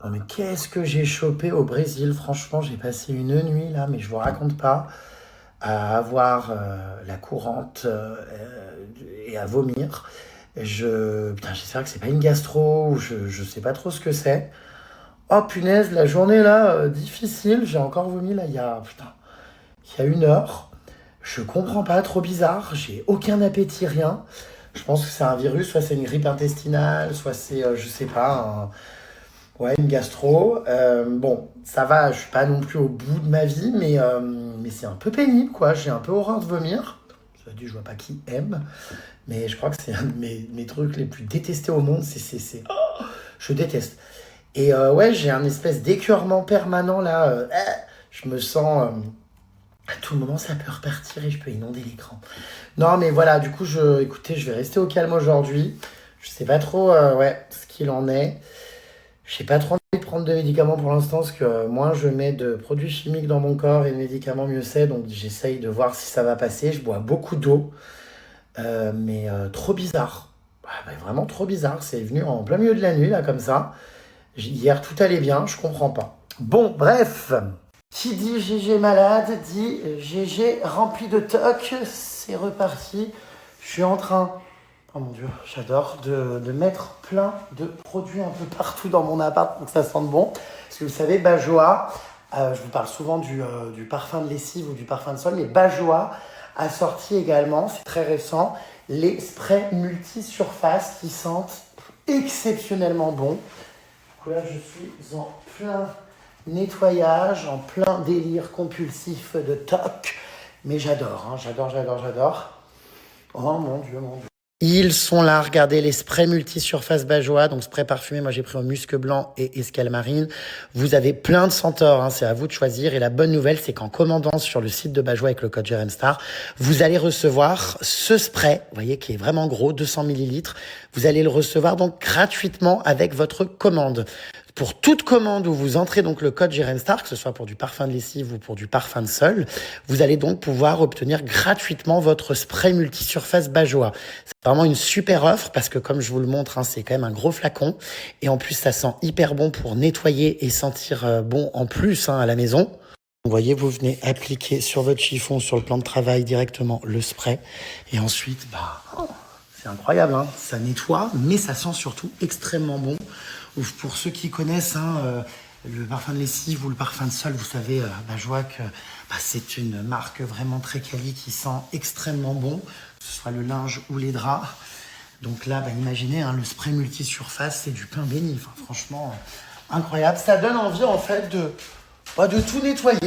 Non mais qu'est-ce que j'ai chopé au Brésil? Franchement, j'ai passé une nuit là, mais je vous raconte pas, à avoir la courante et à vomir. Putain, j'espère que c'est pas une gastro ou je sais pas trop ce que c'est. Oh punaise, la journée là, difficile. J'ai encore vomi là, putain, il y a 1 heure. Je comprends pas, trop bizarre. J'ai aucun appétit, rien. Je pense que c'est un virus, soit c'est une grippe intestinale, soit c'est, je sais pas, ouais, une gastro. Bon, ça va, je suis pas non plus au bout de ma vie, mais c'est un peu pénible, quoi. J'ai un peu horreur de vomir. Ça dit, je vois pas qui aime, mais je crois que c'est un de mes trucs les plus détestés au monde. Oh, je déteste. Et ouais, j'ai un espèce d'écœurement permanent là. Je me sens. À tout moment, ça peut repartir et je peux inonder l'écran. Non, mais voilà, du coup, écoutez, je vais rester au calme aujourd'hui. Je sais pas trop, ouais, ce qu'il en est. J'ai pas trop envie de prendre de médicaments pour l'instant parce que moins je mets de produits chimiques dans mon corps et de médicaments, mieux c'est. Donc j'essaye de voir si ça va passer. Je bois beaucoup d'eau, mais trop bizarre. Ah, bah, vraiment trop bizarre. C'est venu en plein milieu de la nuit, là, comme ça. Hier, tout allait bien, je comprends pas. Bon, bref. Qui dit GG malade dit GG rempli de toc. C'est reparti. Je suis en train, oh mon Dieu, j'adore, de mettre plein de produits un peu partout dans mon appart pour que ça sente bon. Parce que vous savez, Bajoa, je vous parle souvent du parfum de lessive ou du parfum de sol, mais Bajoa a sorti également, c'est très récent, les sprays multi-surface qui sentent exceptionnellement bon. Du coup, là, je suis en plein nettoyage, en plein délire compulsif de toc. Mais j'adore, hein, j'adore. Oh mon Dieu, mon Dieu. Ils sont là, regardez les sprays multi-surface Bajoa, donc spray parfumé, moi j'ai pris au musc blanc et escale marine. Vous avez plein de senteurs, hein, c'est à vous de choisir. Et la bonne nouvelle, c'est qu'en commandant sur le site de Bajoa avec le code Jeremstar, vous allez recevoir ce spray, vous voyez, qui est vraiment gros, 200 millilitres. Vous allez le recevoir donc gratuitement avec votre commande. Pour toute commande où vous entrez donc le code Jeremstar, que ce soit pour du parfum de lessive ou pour du parfum de sol, vous allez donc pouvoir obtenir gratuitement votre spray multi-surface Bajoa. C'est vraiment une super offre parce que comme je vous le montre, hein, c'est quand même un gros flacon. Et en plus, ça sent hyper bon pour nettoyer et sentir bon en plus, hein, à la maison. Vous voyez, vous venez appliquer sur votre chiffon, sur le plan de travail directement le spray. Et ensuite, c'est incroyable, hein, ça nettoie, mais ça sent surtout extrêmement bon. Pour ceux qui connaissent, hein, le parfum de lessive ou le parfum de sol, vous savez, je vois que c'est une marque vraiment très quali qui sent extrêmement bon, que ce soit le linge ou les draps. Donc là, imaginez, hein, le spray multi-surface, c'est du pain béni. Enfin, franchement, incroyable. Ça donne envie, en fait, de tout nettoyer,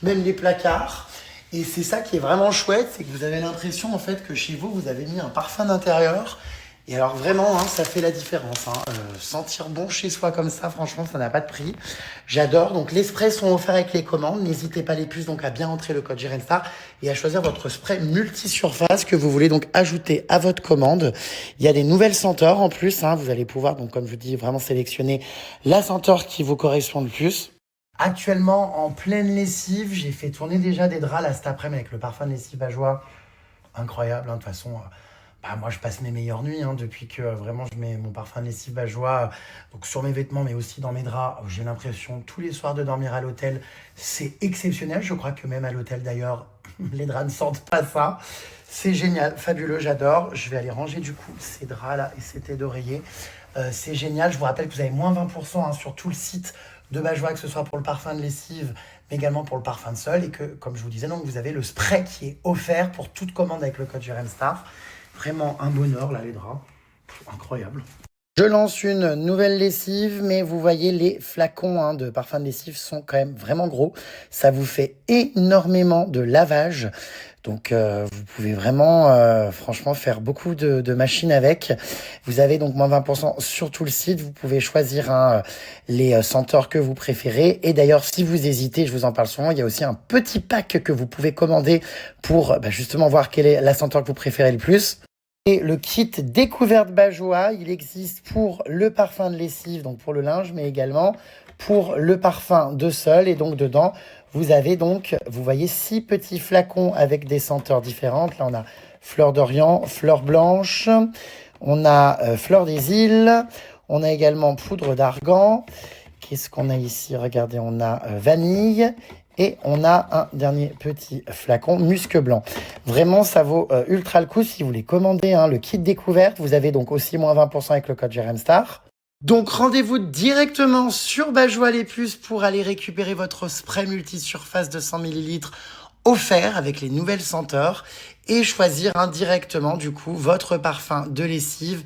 même les placards. Et c'est ça qui est vraiment chouette, c'est que vous avez l'impression, en fait, que chez vous, vous avez mis un parfum d'intérieur. Et alors vraiment, hein, ça fait la différence. Hein. Sentir bon chez soi comme ça, franchement, ça n'a pas de prix. J'adore. Donc les sprays sont offerts avec les commandes. N'hésitez pas les puces donc à bien entrer le code Jeremstar et à choisir votre spray multi-surface que vous voulez donc ajouter à votre commande. Il y a des nouvelles senteurs en plus. Hein. Vous allez pouvoir, donc comme je vous dis, vraiment sélectionner la senteur qui vous correspond le plus. Actuellement, en pleine lessive, j'ai fait tourner déjà des draps là cet après-midi avec le parfum de lessive Bajoa. Incroyable, hein, de toute façon. Moi, je passe mes meilleures nuits hein, depuis que vraiment je mets mon parfum de lessive Bajoa donc sur mes vêtements, mais aussi dans mes draps. J'ai l'impression tous les soirs de dormir à l'hôtel. C'est exceptionnel. Je crois que même à l'hôtel d'ailleurs, les draps ne sentent pas ça. C'est génial, fabuleux, j'adore. Je vais aller ranger du coup ces draps là et ces têtes d'oreiller. C'est génial. Je vous rappelle que vous avez moins 20% hein, sur tout le site de Bajoa, que ce soit pour le parfum de lessive, mais également pour le parfum de sol. Et que, comme je vous disais, donc, vous avez le spray qui est offert pour toute commande avec le code Jeremstar. Vraiment un bonheur, là, les draps. Incroyable. Je lance une nouvelle lessive, mais vous voyez, les flacons hein, de parfum de lessive sont quand même vraiment gros. Ça vous fait énormément de lavage. Donc, vous pouvez vraiment, franchement, faire beaucoup de machines avec. Vous avez donc moins 20% sur tout le site. Vous pouvez choisir hein, les senteurs que vous préférez. Et d'ailleurs, si vous hésitez, je vous en parle souvent, il y a aussi un petit pack que vous pouvez commander pour justement voir quelle est la senteur que vous préférez le plus. Et le kit découverte Bajoa, il existe pour le parfum de lessive, donc pour le linge, mais également pour le parfum de sol. Et donc dedans, vous avez donc, vous voyez, 6 petits flacons avec des senteurs différentes. Là, on a fleur d'Orient, fleur blanche, on a fleur des îles, On a également poudre d'argan. Qu'est-ce qu'on a ici? Regardez, on a vanille. Et on a un dernier petit flacon musc blanc. Vraiment, ça vaut ultra le coup si vous voulez commander le kit découverte. Vous avez donc aussi moins 20% avec le code JRMSTAR. Donc rendez-vous directement sur Bajoua les Puces pour aller récupérer votre spray multisurface de 100 ml offert avec les nouvelles senteurs et choisir directement du coup votre parfum de lessive.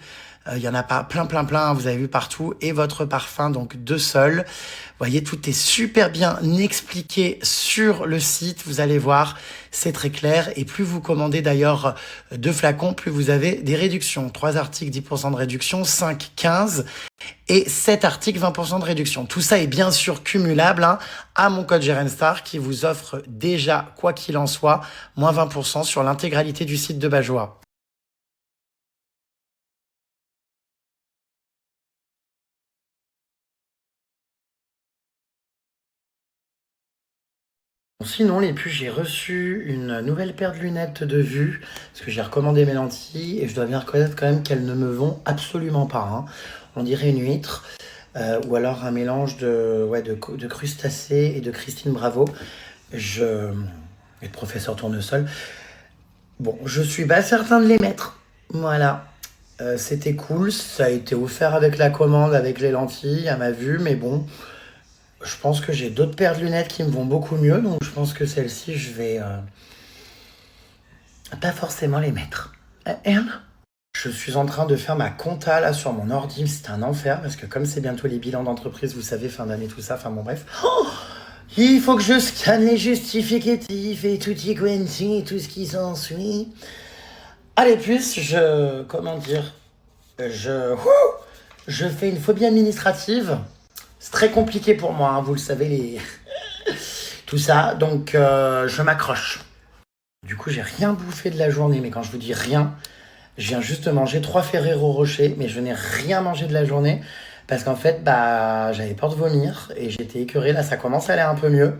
Il y en a pas plein, vous avez vu partout, et votre parfum donc de sol. Vous voyez, tout est super bien expliqué sur le site, vous allez voir, c'est très clair. Et plus vous commandez d'ailleurs de flacons, plus vous avez des réductions. 3 articles, 10% de réduction, 5, 15 et 7 articles, 20% de réduction. Tout ça est bien sûr cumulable à mon code JRMSTAR qui vous offre déjà, quoi qu'il en soit, moins 20% sur l'intégralité du site de Bajoua. Sinon, les puces, j'ai reçu une nouvelle paire de lunettes de vue, parce que j'ai recommandé mes lentilles, et je dois bien reconnaître quand même qu'elles ne me vont absolument pas. On dirait une huître, ou alors un mélange de crustacés et de Christine Bravo, et de professeur Tournesol. Bon, je suis pas certain de les mettre. Voilà. C'était cool, ça a été offert avec la commande, avec les lentilles, à ma vue, mais bon... Je pense que j'ai d'autres paires de lunettes qui me vont beaucoup mieux, donc je pense que celle-ci, je vais pas forcément les mettre. Je suis en train de faire ma compta là sur mon ordi, c'est un enfer, parce que comme c'est bientôt les bilans d'entreprise, vous savez, fin d'année, tout ça, enfin bon bref. Il faut que je scanne les justificatifs et tutti quanti, tout ce qui s'ensuit. Allez, plus, je fais une phobie administrative. C'est très compliqué pour moi, vous le savez, tout ça. Donc, je m'accroche. Du coup, j'ai rien bouffé de la journée. Mais quand je vous dis rien, je viens juste de manger 3 Ferrero Rocher. Mais je n'ai rien mangé de la journée. Parce qu'en fait, j'avais peur de vomir. Et j'étais écœurée. Là, ça commence à aller un peu mieux.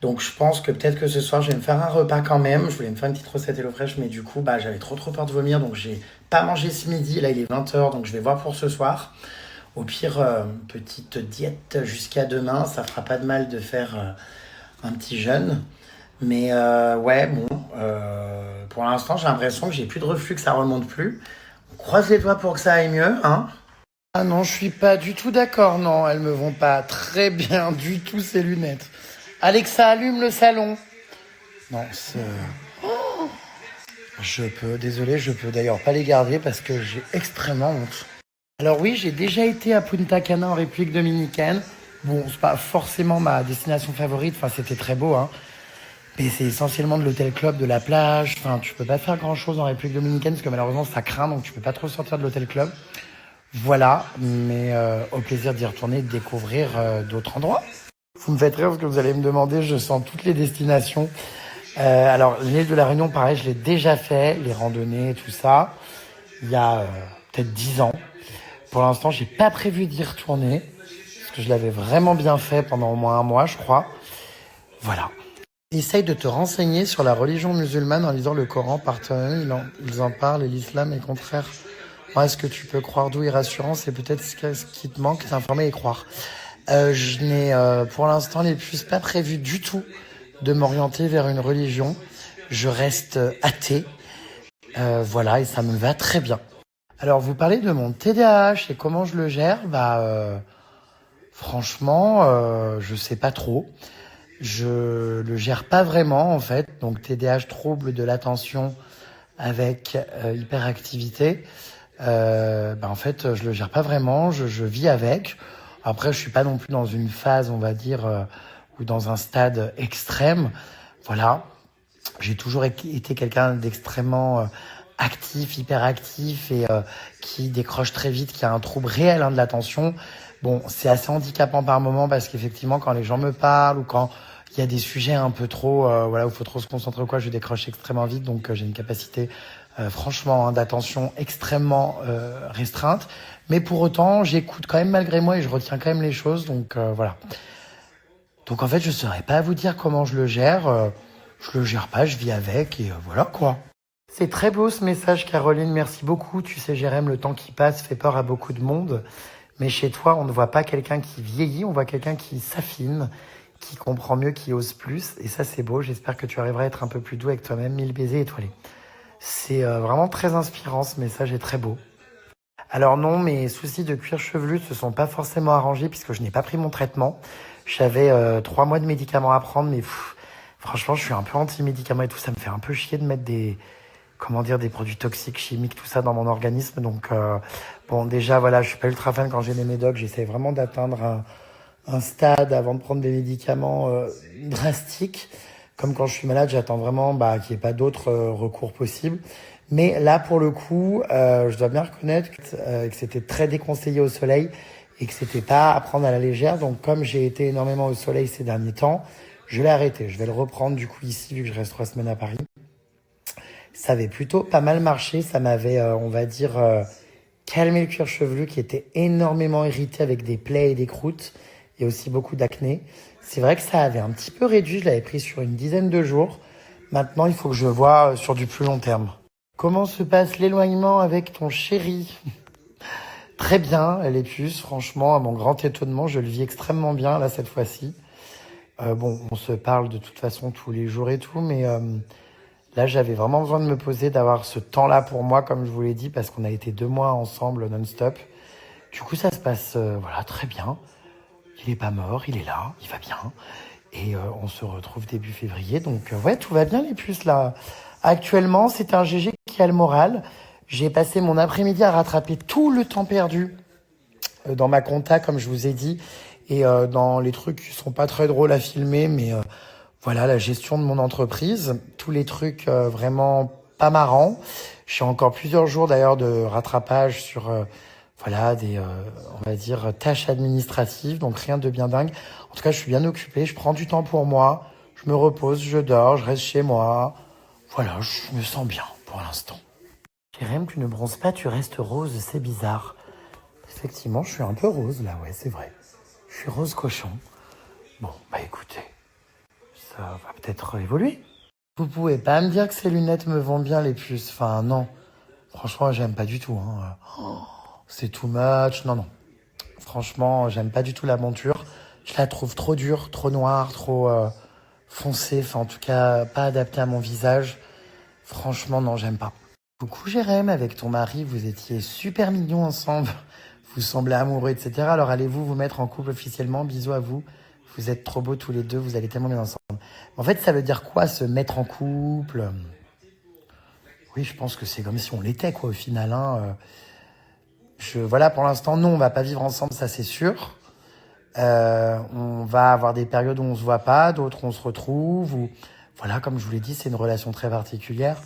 Donc, je pense que peut-être que ce soir, je vais me faire un repas quand même. Je voulais me faire une petite recette HelloFresh. Mais du coup, j'avais trop peur de vomir. Donc, j'ai pas mangé ce midi. Là, il est 20h. Donc, je vais voir pour ce soir. Au pire, petite diète jusqu'à demain, ça fera pas de mal de faire un petit jeûne. Mais pour l'instant, j'ai l'impression que j'ai plus de reflux, que ça remonte plus. On croise les doigts pour que ça aille mieux, hein. Ah non, je suis pas du tout d'accord, non, elles me vont pas très bien du tout ces lunettes. Alexa, allume le salon. Non, désolé, je peux d'ailleurs pas les garder parce que j'ai extrêmement honte. Alors oui, j'ai déjà été à Punta Cana en République dominicaine. Bon, c'est pas forcément ma destination favorite, enfin c'était très beau, mais c'est essentiellement de l'hôtel club, de la plage. Enfin, tu peux pas faire grand chose en République dominicaine parce que malheureusement ça craint, donc tu peux pas trop sortir de l'hôtel club. Voilà, mais au plaisir d'y retourner et de découvrir d'autres endroits. Vous me faites rire parce que vous allez me demander, je sens toutes les destinations. Alors, l'île de la Réunion, pareil, je l'ai déjà fait, les randonnées, tout ça, il y a peut-être 10 ans. Pour l'instant, j'ai pas prévu d'y retourner, parce que je l'avais vraiment bien fait pendant au moins un mois, je crois. Voilà. Essaye de te renseigner sur la religion musulmane en lisant le Coran. Par toi-même, ils en parlent et l'islam est contraire. Est-ce que tu peux croire d'où et rassurant? C'est peut-être ce qui te manque, t'informer et croire. Je n'ai pour l'instant les plus pas prévu du tout de m'orienter vers une religion. Je reste athée. Voilà, et ça me va très bien. Alors, vous parlez de mon TDAH et comment je le gère. Franchement, je sais pas trop. Je le gère pas vraiment, en fait. Donc, TDAH, trouble de l'attention avec hyperactivité. En fait, je le gère pas vraiment. Je vis avec. Après, je suis pas non plus dans une phase, on va dire, ou dans un stade extrême. Voilà. J'ai toujours été quelqu'un d'extrêmement actif, hyperactif et qui décroche très vite, qui a un trouble réel de l'attention. Bon, c'est assez handicapant par moment parce qu'effectivement, quand les gens me parlent ou quand il y a des sujets un peu trop, où il faut trop se concentrer ou quoi, je décroche extrêmement vite. Donc, j'ai une capacité, franchement, d'attention extrêmement restreinte. Mais pour autant, j'écoute quand même malgré moi et je retiens quand même les choses. Donc, voilà. Donc, en fait, je ne saurais pas vous dire comment je le gère. Je le gère pas, je vis avec et voilà quoi. C'est très beau ce message, Caroline, merci beaucoup. Tu sais, Jérém, le temps qui passe fait peur à beaucoup de monde. Mais chez toi, on ne voit pas quelqu'un qui vieillit, on voit quelqu'un qui s'affine, qui comprend mieux, qui ose plus. Et ça, c'est beau. J'espère que tu arriveras à être un peu plus doux avec toi-même. 1000 baisers étoilés. C'est vraiment très inspirant, ce message est très beau. Alors non, mes soucis de cuir chevelu se sont pas forcément arrangés puisque je n'ai pas pris mon traitement. J'avais 3 mois de médicaments à prendre, mais franchement, je suis un peu anti-médicaments et tout. Ça me fait un peu chier de mettre des produits toxiques, chimiques, tout ça dans mon organisme. Donc, bon, déjà, voilà, je suis pas ultra fan quand j'ai mes médocs. J'essaie vraiment d'atteindre un stade avant de prendre des médicaments drastiques. Comme quand je suis malade, j'attends vraiment qu'il n'y ait pas d'autres recours possibles. Mais là, pour le coup, je dois bien reconnaître que c'était très déconseillé au soleil et que c'était pas à prendre à la légère. Donc, comme j'ai été énormément au soleil ces derniers temps, je l'ai arrêté. Je vais le reprendre du coup ici, vu que je reste 3 semaines à Paris. Ça avait plutôt pas mal marché. Ça m'avait, on va dire, calmé le cuir chevelu qui était énormément irrité avec des plaies et des croûtes et aussi beaucoup d'acné. C'est vrai que ça avait un petit peu réduit. Je l'avais pris sur une dizaine de jours. Maintenant, il faut que je vois sur du plus long terme. Comment se passe l'éloignement avec ton chéri? Très bien, les puces. Franchement, à mon grand étonnement, je le vis extrêmement bien là cette fois-ci. Bon, on se parle de toute façon tous les jours et tout, mais là, j'avais vraiment besoin de me poser, d'avoir ce temps-là pour moi, comme je vous l'ai dit, parce qu'on a été 2 mois ensemble non-stop. Du coup, ça se passe voilà, très bien. Il est pas mort, il est là, il va bien. Et on se retrouve début février. Donc, ouais, tout va bien, les puces, là. Actuellement, c'est un GG qui a le moral. J'ai passé mon après-midi à rattraper tout le temps perdu dans ma compta, comme je vous ai dit. Et dans les trucs qui sont pas très drôles à filmer, mais voilà, la gestion de mon entreprise. Tous les trucs vraiment pas marrants. J'ai encore plusieurs jours, d'ailleurs, de rattrapage sur... voilà, on va dire, tâches administratives, donc rien de bien dingue. En tout cas, je suis bien occupé, je prends du temps pour moi, je me repose, je dors, je reste chez moi. Voilà, je me sens bien pour l'instant. Jérém, tu ne bronzes pas, tu restes rose, c'est bizarre. Effectivement, je suis un peu rose là, ouais, c'est vrai. Je suis rose cochon. Bon, écoutez, ça va peut-être évoluer. Vous pouvez pas me dire que ces lunettes me vont bien, les puces. Enfin, non. Franchement, j'aime pas du tout. C'est too much. Non, non. Franchement, j'aime pas du tout la monture. Je la trouve trop dure, trop noire, trop foncée. Enfin, en tout cas, pas adaptée à mon visage. Franchement, non, j'aime pas. Coucou Jérém, avec ton mari, vous étiez super mignons ensemble. Vous semblez amoureux, etc. Alors allez-vous vous mettre en couple officiellement? Bisous à vous. Vous êtes trop beaux tous les deux, vous allez tellement bien ensemble. En fait, ça veut dire quoi, se mettre en couple? Oui, je pense que c'est comme si on l'était, quoi, au final. Voilà, pour l'instant, non, on va pas vivre ensemble, ça c'est sûr. On va avoir des périodes où on se voit pas, d'autres où on se retrouve. Voilà, comme je vous l'ai dit, c'est une relation très particulière.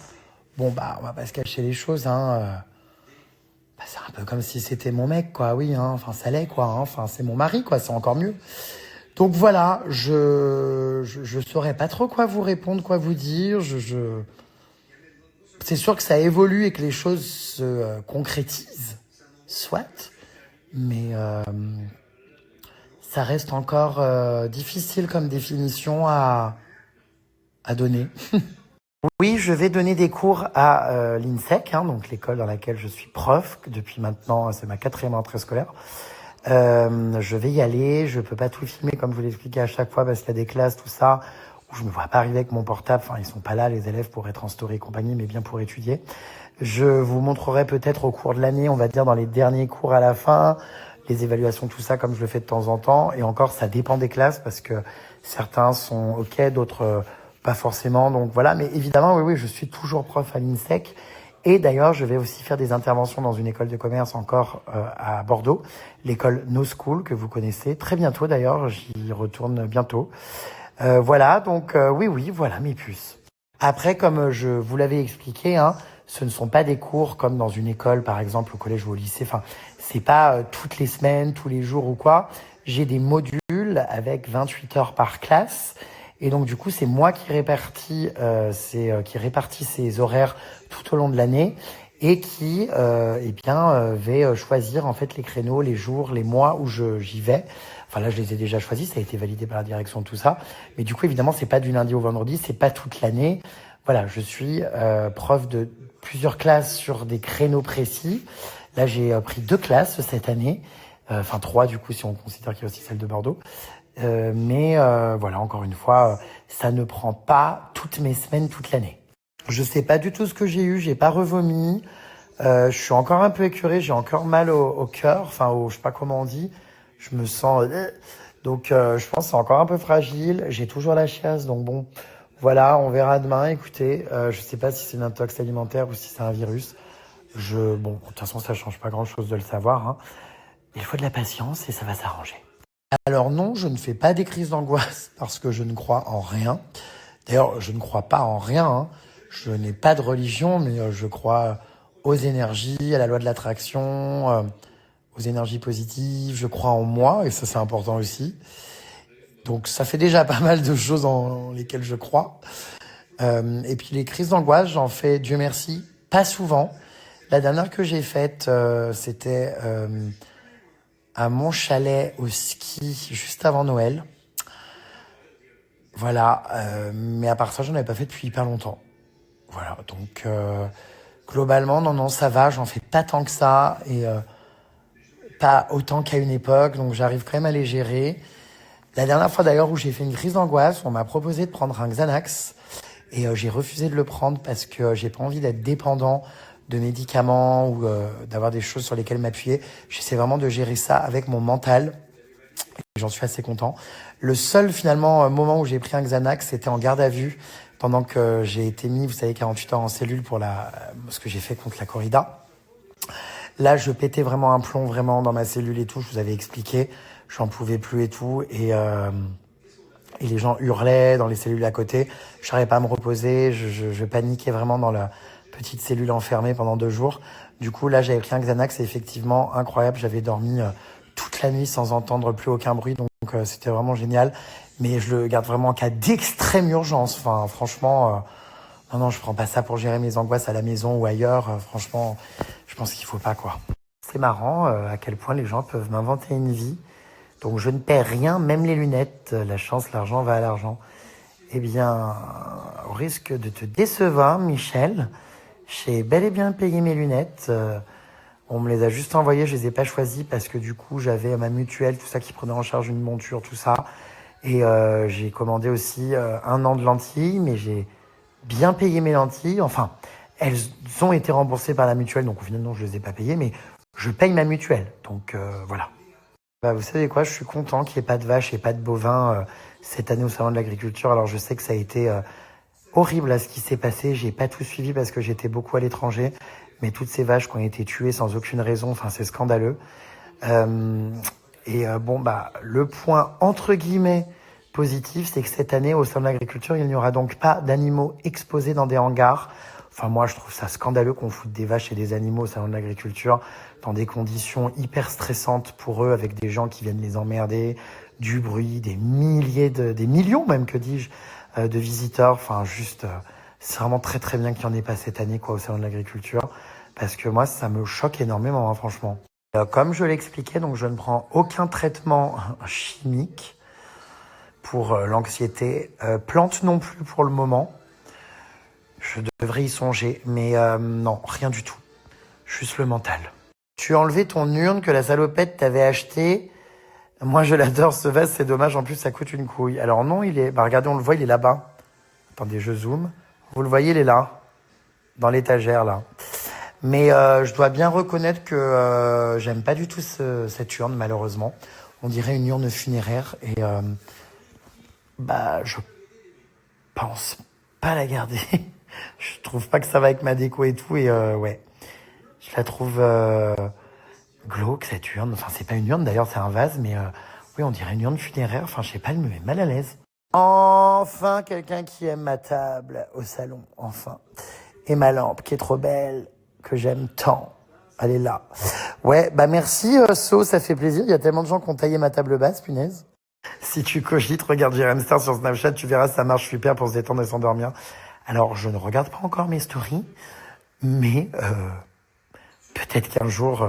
Bon, on va pas se cacher les choses, c'est un peu comme si c'était mon mec, quoi, oui, enfin, ça l'est, quoi, enfin, c'est mon mari, quoi, c'est encore mieux. Donc voilà, je saurais pas trop quoi vous répondre, quoi vous dire, c'est sûr que ça évolue et que les choses se concrétisent, soit, mais ça reste encore difficile comme définition à donner. Oui, je vais donner des cours à l'INSEC, donc l'école dans laquelle je suis prof depuis maintenant, c'est ma 4e rentrée scolaire. Je vais y aller, je peux pas tout filmer comme je vous l'expliquais à chaque fois parce qu'il y a des classes, tout ça, où je me vois pas arriver avec mon portable. Enfin, ils sont pas là, les élèves, pour être en story et compagnie, mais bien pour étudier. Je vous montrerai peut-être au cours de l'année, on va dire dans les derniers cours à la fin, les évaluations, tout ça, comme je le fais de temps en temps. Et encore, ça dépend des classes parce que certains sont OK, d'autres pas forcément. Donc voilà, mais évidemment, oui, je suis toujours prof à l'INSEC. Et d'ailleurs, je vais aussi faire des interventions dans une école de commerce encore à Bordeaux, l'école No School que vous connaissez très bientôt d'ailleurs, j'y retourne bientôt. Voilà, donc oui, voilà mes puces. Après, comme je vous l'avais expliqué, ce ne sont pas des cours comme dans une école, par exemple au collège ou au lycée. Enfin, c'est pas toutes les semaines, tous les jours ou quoi. J'ai des modules avec 28 heures par classe. Et donc du coup, c'est moi qui répartis ces horaires tout au long de l'année et qui vais choisir en fait les créneaux, les jours, les mois où j'y vais. Enfin là, je les ai déjà choisis, ça a été validé par la direction, tout ça. Mais du coup, évidemment, c'est pas du lundi au vendredi, c'est pas toute l'année. Voilà, je suis prof de plusieurs classes sur des créneaux précis. Là, j'ai pris 2 classes cette année. Enfin 3 du coup si on considère qu'il y a aussi celle de Bordeaux. Mais voilà, encore une fois, ça ne prend pas toutes mes semaines, toute l'année. Je sais pas du tout ce que j'ai eu, j'ai pas revomi. Je suis encore un peu écœuré, j'ai encore mal au cœur, enfin je sais pas comment on dit. Je me sens... Donc je pense que c'est encore un peu fragile. J'ai toujours la chiasse, donc bon, voilà, on verra demain. Écoutez, je sais pas si c'est une intox alimentaire ou si c'est un virus. Bon, de toute façon, ça change pas grand-chose de le savoir, hein. Il faut de la patience et ça va s'arranger. Alors non, je ne fais pas des crises d'angoisse parce que je ne crois en rien. D'ailleurs, je ne crois pas en rien, hein. Je n'ai pas de religion, mais je crois aux énergies, à la loi de l'attraction, aux énergies positives. Je crois en moi et ça, c'est important aussi. Donc, ça fait déjà pas mal de choses en lesquelles je crois. Et puis, les crises d'angoisse, j'en fais, Dieu merci, pas souvent. La dernière que j'ai faite, c'était à mon chalet au ski juste avant Noël. Voilà, mais à part ça, j'en avais pas fait depuis hyper longtemps. Voilà, donc globalement, non, ça va, j'en fais pas tant que ça et pas autant qu'à une époque, donc j'arrive quand même à les gérer. La dernière fois d'ailleurs où j'ai fait une crise d'angoisse, on m'a proposé de prendre un Xanax et j'ai refusé de le prendre parce que j'ai pas envie d'être dépendant de médicaments ou d'avoir des choses sur lesquelles m'appuyer. J'essaie vraiment de gérer ça avec mon mental. J'en suis assez content. Le seul finalement moment où j'ai pris un Xanax, c'était en garde à vue pendant que j'ai été mis, vous savez, 48 heures en cellule pour ce que j'ai fait contre la corrida. Là, je pétais vraiment un plomb vraiment dans ma cellule et tout. Je vous avais expliqué, j'en pouvais plus et tout. Et les gens hurlaient dans les cellules à côté. Je n'arrivais pas à me reposer. Je paniquais vraiment dans la petite cellule enfermée pendant 2 jours. Du coup, là, j'avais pris un Xanax. C'est effectivement incroyable. J'avais dormi toute la nuit sans entendre plus aucun bruit. Donc, c'était vraiment génial. Mais je le garde vraiment en cas d'extrême urgence. Enfin, franchement, non, je prends pas ça pour gérer mes angoisses à la maison ou ailleurs. Franchement, je pense qu'il faut pas, quoi. C'est marrant à quel point les gens peuvent m'inventer une vie. Donc, je ne perds rien, même les lunettes. La chance, l'argent va à l'argent. Eh bien, au risque de te décevoir, Michel, j'ai bel et bien payé mes lunettes. On me les a juste envoyées, je les ai pas choisies parce que du coup, j'avais ma mutuelle, tout ça qui prenait en charge une monture, tout ça. Et j'ai commandé aussi 1 an de lentilles, mais j'ai bien payé mes lentilles. Enfin, elles ont été remboursées par la mutuelle, donc au final, non, je les ai pas payées, mais je paye ma mutuelle. Donc voilà. Bah, vous savez quoi, je suis content qu'il n'y ait pas de vaches et pas de bovins cette année au Salon de l'Agriculture. Alors je sais que ça a été horrible là, ce qui s'est passé. J'ai pas tout suivi parce que j'étais beaucoup à l'étranger. Mais toutes ces vaches qui ont été tuées sans aucune raison, enfin c'est scandaleux. Bon, le point entre guillemets positif, c'est que cette année, au Salon de l'Agriculture, il n'y aura donc pas d'animaux exposés dans des hangars. Enfin, moi, je trouve ça scandaleux qu'on foute des vaches et des animaux au Salon de l'Agriculture dans des conditions hyper stressantes pour eux, avec des gens qui viennent les emmerder, du bruit, des millions même, que dis-je, de visiteurs. Enfin, juste, c'est vraiment très très bien qu'il n'y en ait pas cette année, quoi, au Salon de l'Agriculture, parce que moi, ça me choque énormément, hein, franchement. Comme je l'expliquais, donc je ne prends aucun traitement chimique pour l'anxiété, plante non plus pour le moment. Je devrais y songer, mais non, rien du tout. Juste le mental. Tu as enlevé ton urne que la salopette t'avait acheté. Moi, je l'adore, ce vase, c'est dommage. En plus, ça coûte une couille. Alors non, il est... regardez, on le voit, il est là-bas. Attendez, je zoome. Vous le voyez, il est là. Dans l'étagère, là. Mais je dois bien reconnaître que j'aime pas du tout cette urne, malheureusement. On dirait une urne funéraire. Et je pense pas la garder. Je trouve pas que ça va avec ma déco et tout. Et ouais, je la trouve glauque, cette urne. Enfin, c'est pas une urne, d'ailleurs, c'est un vase. Mais oui, on dirait une urne funéraire. Enfin, je sais pas, elle me met mal à l'aise. Enfin, quelqu'un qui aime ma table au salon. Enfin. Et ma lampe, qui est trop belle, que j'aime tant. Elle est là. Ouais, merci, So, ça fait plaisir. Il y a tellement de gens qui ont taillé ma table basse, punaise. Si tu cogites, regarde Jérém Star sur Snapchat, tu verras, ça marche super pour se détendre et s'endormir. Alors, je ne regarde pas encore mes stories, mais peut-être qu'un jour,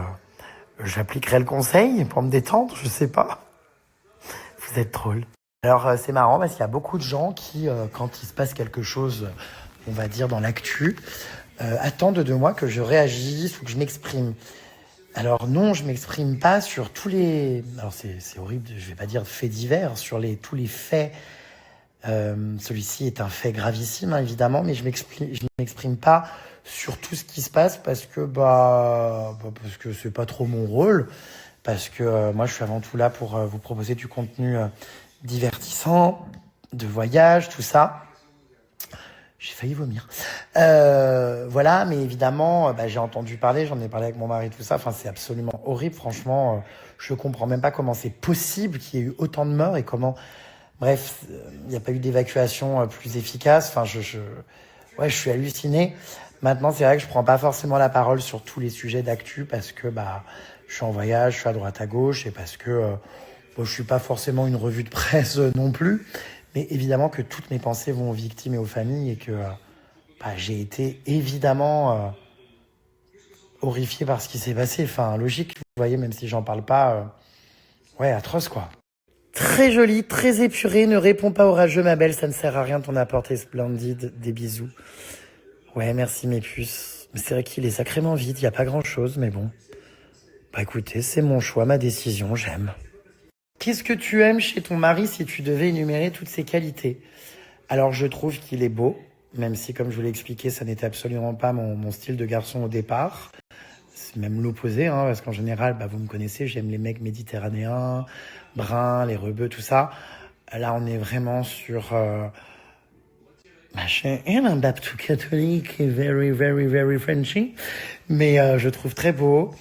j'appliquerai le conseil pour me détendre, je sais pas. Vous êtes drôle. Alors, c'est marrant parce qu'il y a beaucoup de gens qui, quand il se passe quelque chose, on va dire dans l'actu, attendent de moi que je réagisse ou que je m'exprime. Alors non, je m'exprime pas sur tous les... Alors c'est horrible, je vais pas dire faits divers, sur tous les faits. Celui-ci est un fait gravissime, hein, évidemment, mais je m'exprime pas sur tout ce qui se passe parce que c'est pas trop mon rôle, parce que moi je suis avant tout là pour vous proposer du contenu divertissant, de voyage, tout ça. J'ai failli vomir. Voilà, mais évidemment, j'ai entendu parler, j'en ai parlé avec mon mari, tout ça. Enfin, c'est absolument horrible, franchement. Je comprends même pas comment c'est possible qu'il y ait eu autant de morts et comment. Bref, il n'y a pas eu d'évacuation plus efficace. Enfin, ouais, je suis halluciné. Maintenant, c'est vrai que je prends pas forcément la parole sur tous les sujets d'actu parce que je suis en voyage, je suis à droite à gauche et parce que bon, je suis pas forcément une revue de presse non plus. Mais évidemment que toutes mes pensées vont aux victimes et aux familles et que j'ai été évidemment horrifié par ce qui s'est passé. Enfin, logique, vous voyez, même si j'en parle pas, ouais, atroce quoi. Très jolie, très épurée, ne réponds pas au rageux, ma belle, ça ne sert à rien, ton apport est splendide, des bisous. Ouais, merci mes puces. Mais c'est vrai qu'il est sacrément vide, il n'y a pas grand chose, mais bon. Bah écoutez, c'est mon choix, ma décision, j'aime. Qu'est-ce que tu aimes chez ton mari si tu devais énumérer toutes ses qualités? Alors je trouve qu'il est beau, même si comme je vous l'ai expliqué, ça n'était absolument pas mon style de garçon au départ. C'est même l'opposé, hein, parce qu'en général, vous me connaissez, j'aime les mecs méditerranéens, bruns, les rebeux, tout ça. Là, on est vraiment sur machin, un baptiste catholique et very, very, very Frenchy. Mais je le trouve très beau,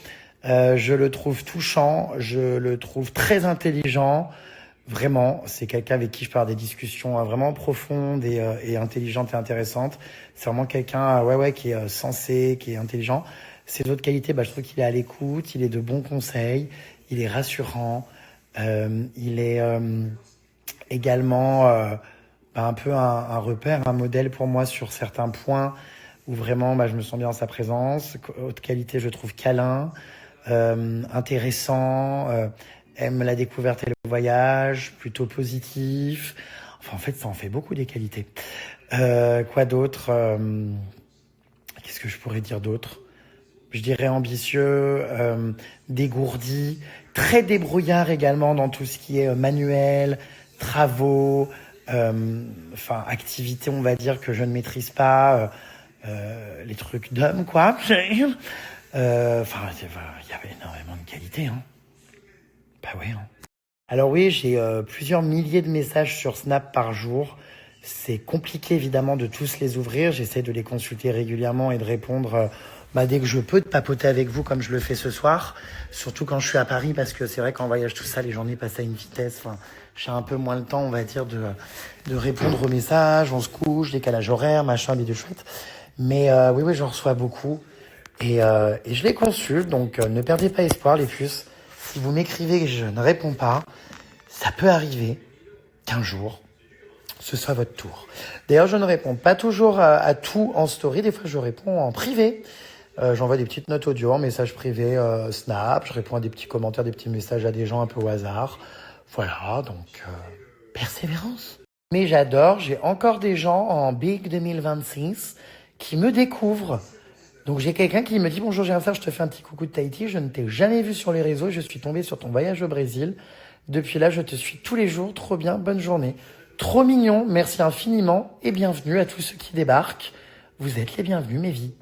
je le trouve touchant, je le trouve très intelligent. Vraiment, c'est quelqu'un avec qui je peux avoir des discussions vraiment profondes et intelligentes et intéressantes. C'est vraiment quelqu'un qui est sensé, qui est intelligent. Ses autres qualités, je trouve qu'il est à l'écoute, il est de bons conseils, il est rassurant, il est également un peu un repère, un modèle pour moi sur certains points où vraiment je me sens bien en sa présence. Autre qualité, je trouve câlin, intéressant, aime la découverte et le voyage, plutôt positif. Enfin, en fait, ça en fait beaucoup des qualités. Quoi d'autre Qu'est-ce que je pourrais dire d'autre? Je dirais ambitieux, dégourdi, très débrouillard également dans tout ce qui est manuel, travaux, activités, on va dire, que je ne maîtrise pas, les trucs d'homme, quoi. Il y avait énormément de qualités, hein. Bah ouais, hein. Alors oui, j'ai plusieurs milliers de messages sur Snap par jour. C'est compliqué évidemment de tous les ouvrir. J'essaie de les consulter régulièrement et de répondre dès que je peux, de papoter avec vous comme je le fais ce soir. Surtout quand je suis à Paris parce que c'est vrai qu'en voyage tout ça, les journées passent à une vitesse. Enfin, j'ai un peu moins le temps, on va dire, de répondre aux messages. On se couche, décalage horaire, machin, bidule chouette. Mais oui, j'en reçois beaucoup. Et je les consulte, donc ne perdez pas espoir les puces. Si vous m'écrivez et je ne réponds pas, ça peut arriver qu'un jour, ce soit votre tour. D'ailleurs, je ne réponds pas toujours à tout en story. Des fois, je réponds en privé. J'envoie des petites notes audio en message privé Snap. Je réponds à des petits commentaires, des petits messages à des gens un peu au hasard. Voilà, donc persévérance. Mais j'adore, j'ai encore des gens en Big 2026 qui me découvrent. Donc j'ai quelqu'un qui me dit « Bonjour Jennifer, je te fais un petit coucou de Tahiti. Je ne t'ai jamais vu sur les réseaux. Je suis tombé sur ton voyage au Brésil. Depuis là, je te suis tous les jours. Trop bien, bonne journée. » Trop mignon, merci infiniment et bienvenue à tous ceux qui débarquent. Vous êtes les bienvenus, mes vies.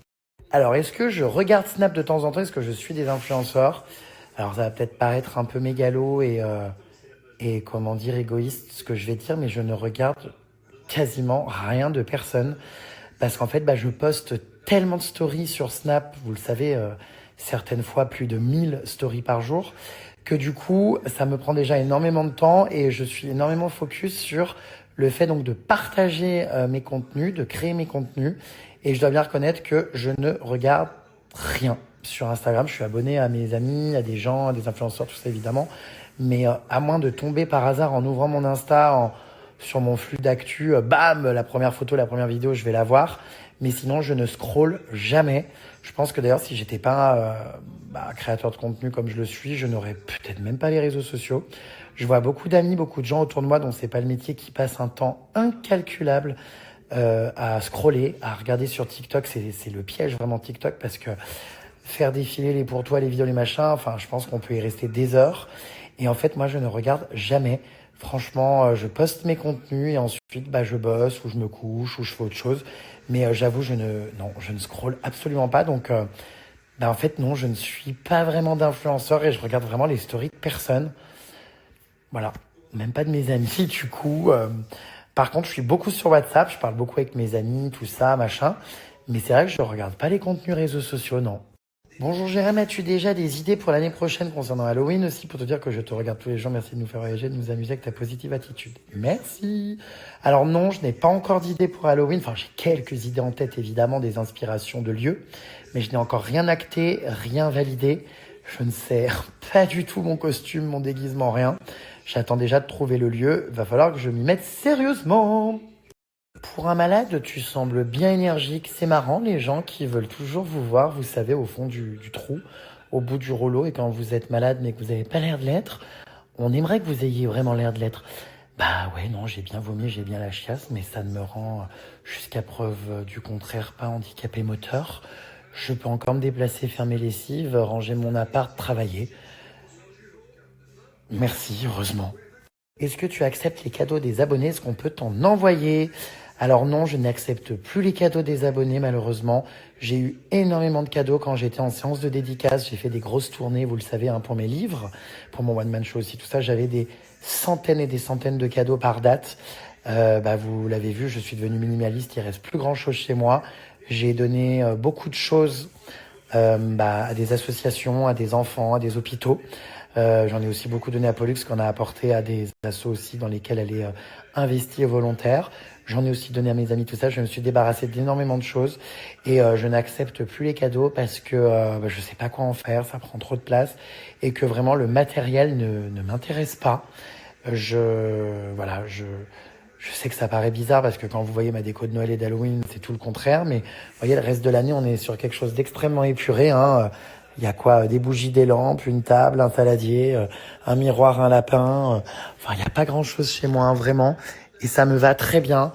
Alors, est-ce que je regarde Snap de temps en temps? Est-ce que je suis des influenceurs? Alors, ça va peut-être paraître un peu mégalo et comment dire, égoïste ce que je vais dire, mais je ne regarde quasiment rien de personne. Parce qu'en fait, je poste tellement de stories sur Snap, vous le savez, certaines fois plus de 1000 stories par jour, que du coup, ça me prend déjà énormément de temps et je suis énormément focus sur le fait donc de partager mes contenus, de créer mes contenus. Et je dois bien reconnaître que je ne regarde rien sur Instagram. Je suis abonné à mes amis, à des gens, à des influenceurs, tout ça évidemment. Mais à moins de tomber par hasard en ouvrant mon Insta, sur mon flux d'actu, la première photo, la première vidéo, je vais la voir. Mais sinon, je ne scrolle jamais. Je pense que d'ailleurs, si j'étais pas créateur de contenu comme je le suis, je n'aurais peut-être même pas les réseaux sociaux. Je vois beaucoup d'amis, beaucoup de gens autour de moi dont c'est pas le métier qui passent un temps incalculable à scroller, à regarder sur TikTok. C'est le piège vraiment TikTok parce que faire défiler les pour toi, les vidéos, les machins. Enfin, je pense qu'on peut y rester des heures. Et en fait, moi, je ne regarde jamais. Franchement, je poste mes contenus et ensuite, bah, je bosse ou je me couche ou je fais autre chose. Mais j'avoue, non, je ne scrolle absolument pas. Donc, bah, en fait, non, je ne suis pas vraiment d'influenceur et je regarde vraiment les stories de personne. Voilà, même pas de mes amis du coup. Par contre, je suis beaucoup sur WhatsApp, je parle beaucoup avec mes amis, tout ça, machin. Mais c'est vrai que je regarde pas les contenus réseaux sociaux, non. Bonjour Jérém, as-tu déjà des idées pour l'année prochaine concernant Halloween aussi pour te dire que je te regarde tous les jours. Merci de nous faire voyager, de nous amuser avec ta positive attitude. Merci. Alors non, je n'ai pas encore d'idées pour Halloween. Enfin, j'ai quelques idées en tête évidemment, des inspirations de lieux, mais je n'ai encore rien acté, rien validé. Je ne sais pas du tout mon costume, mon déguisement, rien. J'attends déjà de trouver le lieu. Va falloir que je m'y mette sérieusement. Pour un malade, tu sembles bien énergique. C'est marrant, les gens qui veulent toujours vous voir, vous savez, au fond du trou, au bout du rouleau, et quand vous êtes malade mais que vous n'avez pas l'air de l'être, on aimerait que vous ayez vraiment l'air de l'être. Bah ouais, non, j'ai bien vomi, j'ai bien la chiasse, mais ça ne me rend, jusqu'à preuve du contraire, pas handicapé moteur. Je peux encore me déplacer, faire mes lessives, ranger mon appart, travailler. Merci, heureusement. Est-ce que tu acceptes les cadeaux des abonnés? Est-ce qu'on peut t'en envoyer? Alors non, je n'accepte plus les cadeaux des abonnés, malheureusement. J'ai eu énormément de cadeaux quand j'étais en séance de dédicace. J'ai fait des grosses tournées, vous le savez, hein, pour mes livres, pour mon one-man show aussi, tout ça. J'avais des centaines et des centaines de cadeaux par date. Bah, vous l'avez vu, je suis devenu minimaliste. Il reste plus grand-chose chez moi. J'ai donné beaucoup de choses bah, à des associations, à des enfants, à des hôpitaux. J'en ai aussi beaucoup donné à Pollux, qu'on a apporté à des assos aussi dans lesquels elle est investie et volontaire. J'en ai aussi donné à mes amis, tout ça. Je me suis débarrassé d'énormément de choses et je n'accepte plus les cadeaux parce que bah, je sais pas quoi en faire, ça prend trop de place et que vraiment le matériel ne m'intéresse pas. Voilà, je sais que ça paraît bizarre parce que quand vous voyez ma déco de Noël et d'Halloween, c'est tout le contraire. Mais vous voyez, le reste de l'année, on est sur quelque chose d'extrêmement épuré, hein. Il y a quoi? Des bougies, des lampes, une table, un saladier, un miroir, un lapin. Enfin, il n'y a pas grand-chose chez moi, hein, vraiment. Et ça me va très bien.